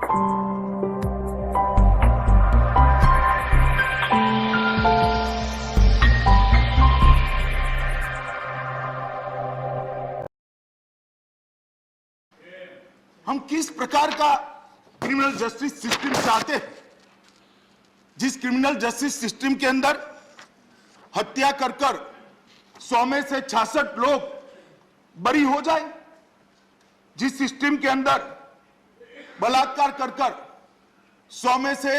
हम किस प्रकार का क्रिमिनल जस्टिस सिस्टम चाहते हैं, जिस क्रिमिनल जस्टिस सिस्टम के अंदर हत्या कर 100 में से 66 लोग बरी हो जाए, जिस सिस्टम के अंदर बलात्कार कर 100 में से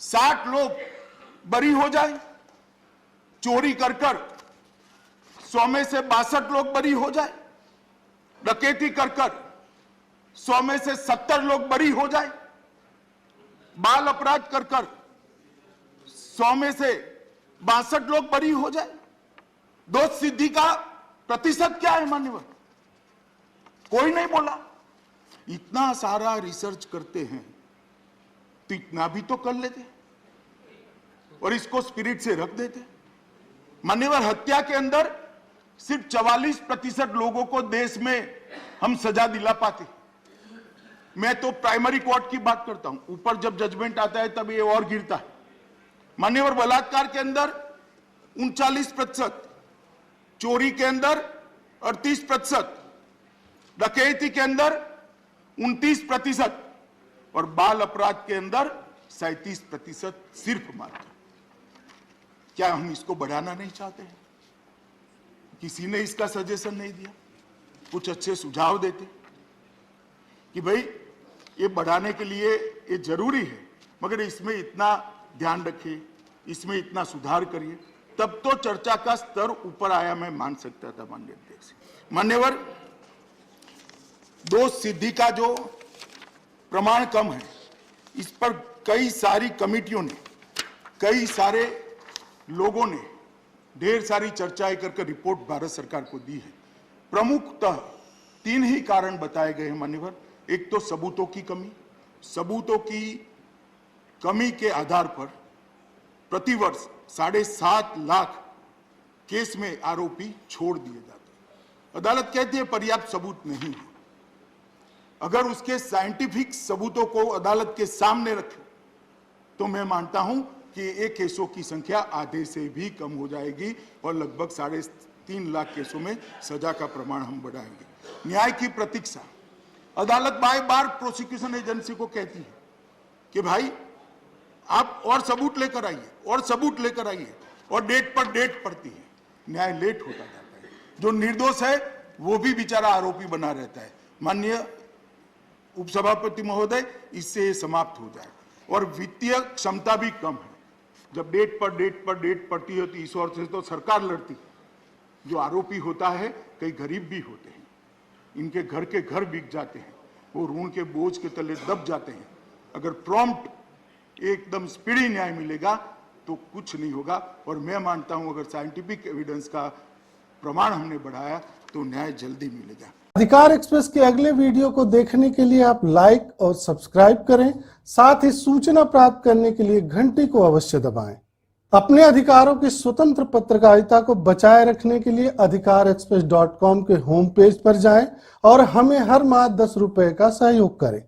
60 लोग बरी हो जाए, चोरी कर 100 में से 62 लोग बरी हो जाए, डकैती कर 100 में से 70 लोग बरी हो जाए, बाल अपराध कर 100 में से 62 लोग बरी हो जाए। दोष सिद्धि का प्रतिशत क्या है मान्यवर? कोई नहीं बोला। इतना सारा रिसर्च करते हैं तो इतना भी तो कर लेते और इसको स्पिरिट से रख देते। मान्यवर, हत्या के अंदर सिर्फ 44% लोगों को देश में हम सजा दिला पाते। मैं तो प्राइमरी कोर्ट की बात करता हूं, ऊपर जब जजमेंट आता है तब ये और गिरता है। मान्यवर, बलात्कार के अंदर 39%, चोरी के अंदर 38%, डकैती के अंदर 29% और बाल अपराध के अंदर 37% सिर्फ मात्र। क्या हम इसको बढ़ाना नहीं चाहते हैं? किसी ने इसका सजेशन नहीं दिया, कुछ अच्छे सुझाव देते कि भाई ये बढ़ाने के लिए ये जरूरी है, मगर इसमें इतना ध्यान रखिए, इसमें इतना सुधार करिए, तब तो चर्चा का स्तर ऊपर आया, मैं मान सकता था माननीय अध्यक्ष। मान्यवर, दोष सिद्धि का जो प्रमाण कम है, इस पर कई सारी कमिटियों ने, कई सारे लोगों ने ढेर सारी चर्चाएं करके रिपोर्ट भारत सरकार को दी है। प्रमुखतः 3 ही कारण बताए गए हैं मान्यवर। एक तो सबूतों की कमी, सबूतों की कमी के आधार पर प्रतिवर्ष 7.5 लाख केस में आरोपी छोड़ दिए जाते हैं। अदालत कहती है पर्याप्त सबूत नहीं है। अगर उसके साइंटिफिक सबूतों को अदालत के सामने रखें तो मैं मानता हूं कि ये केसों की संख्या आधे से भी कम हो जाएगी और लगभग 3.5 लाख केसों में सजा का प्रमाण हम बढ़ाएंगे। न्याय की प्रतीक्षा, अदालत बार-बार प्रोसिक्यूशन एजेंसी को कहती है कि भाई आप और सबूत लेकर आइए, और सबूत लेकर आइए, और डेट पर डेट पड़ती है, न्याय लेट होता जाता है। जो निर्दोष है वो भी बेचारा आरोपी बना रहता है। माननीय उपसभापति महोदय, इससे समाप्त हो जाए। और वित्तीय क्षमता भी कम है। जब डेट पर डेट पड़ती है तो इस ओर से तो सरकार लड़ती है। जो आरोपी होता है कई गरीब भी होते हैं, इनके घर के घर बिक जाते हैं, वो ऋण के बोझ के तले दब जाते हैं। अगर प्रॉम्प्ट एकदम स्पीडी न्याय मिलेगा तो कुछ नहीं होगा। और मैं मानता हूं अगर साइंटिफिक एविडेंस का प्रमाण हमने बढ़ाया तो न्याय जल्दी मिलेगा। अधिकार एक्सप्रेस के अगले वीडियो को देखने के लिए आप लाइक और सब्सक्राइब करें। साथ ही सूचना प्राप्त करने के लिए घंटी को अवश्य दबाएं। अपने अधिकारों की स्वतंत्र पत्रकारिता को बचाए रखने के लिए अधिकारexpress.com के होम पेज पर जाएं और हमें हर माह 10 रुपए का सहयोग करें।